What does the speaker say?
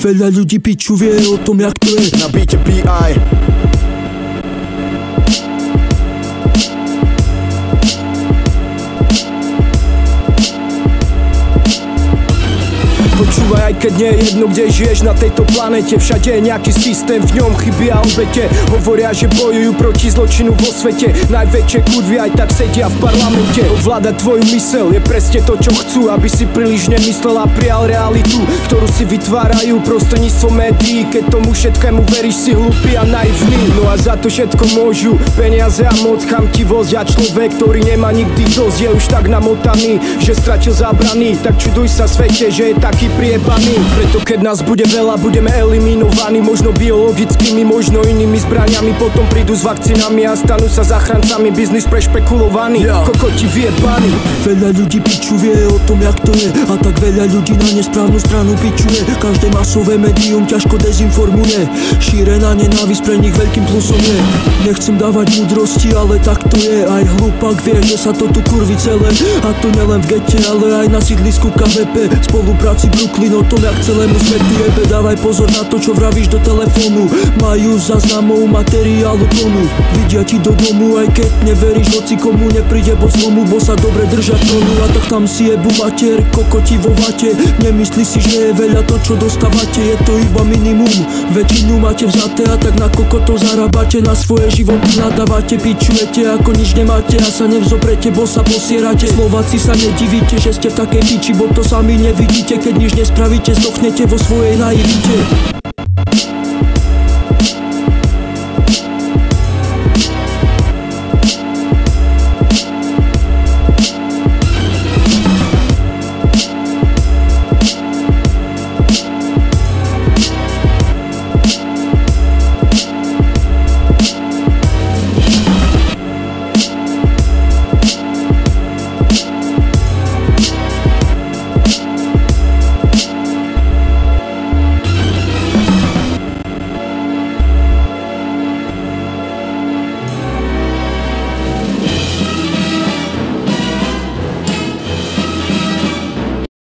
Veľa ľudí piču vie o tom, jak to je. Na beate B.I. Počúvaj, aj keď nie je jedno, kde žiješ na tejto planete. Všade je nejaký systém, v ňom chybia obete. Hovoria, že bojujú proti zločinu vo svete. Najväčšie kurvy aj tak sedia v parlamente. Ovládať tvoju myseľ je presne to, čo chcú. Aby si príliš nemyslel a prijal realitu, ktorú si vytvárajú prostredníctvom médií. Keď tomu všetkému veríš, si hlupý a naivný. No a za to všetko môžu peniaze a moc, chamtivosť. A človek, ktorý nemá nikdy dosť, je už tak namotaný, že stratil zábrany. Tak čuduj sa svete, že je taký priebaný. Preto keď nás bude veľa, budeme eliminovaní. Možno biologickými, možno inými zbraniami. Potom prídu s vakcínami a stanú sa záchrancami. Biznis prešpekulovaný, kokoti vyjebaní. Veľa ľudí piču vie o tom, jak to je. A tak veľa ľudí na nesprávnu stranu pičuje. Každé masové médium ťažko dezinformuje. Šírená nenávisť pre nich veľkým plusom je. Nechcem dávať múdrosti, ale tak to je. Aj hlupak vie, že sa to tu kurví celé. A to nielen v gete, ale aj na sídlisku KVP. Spolupráci Brooklyn o tom, jak celému svetu jebe. Dávaj pozor na to, čo vravíš do telefónu. Majú záznamov materiálu tonu. Vidia ti do domu, aj keď neveríš, hoci komu nepríde bod zlomu, bo sa dobre držia trónu. A tak tam si jebu mater, kokoti vo vate. Nemyslí si, že je veľa to, čo dostávate. Je to iba minimum, väčšinu máte vzaté. A tak na kokotov zarábate, na svoje životy nadávate. Pičujete, ako nič nemáte a sa nevzoprete, bo sa posierate. Slováci sa nedivíte, že ste v takej piči, bo to sami nevidíte. Keď nič nespravíte, zdochnete vo svojej naivite.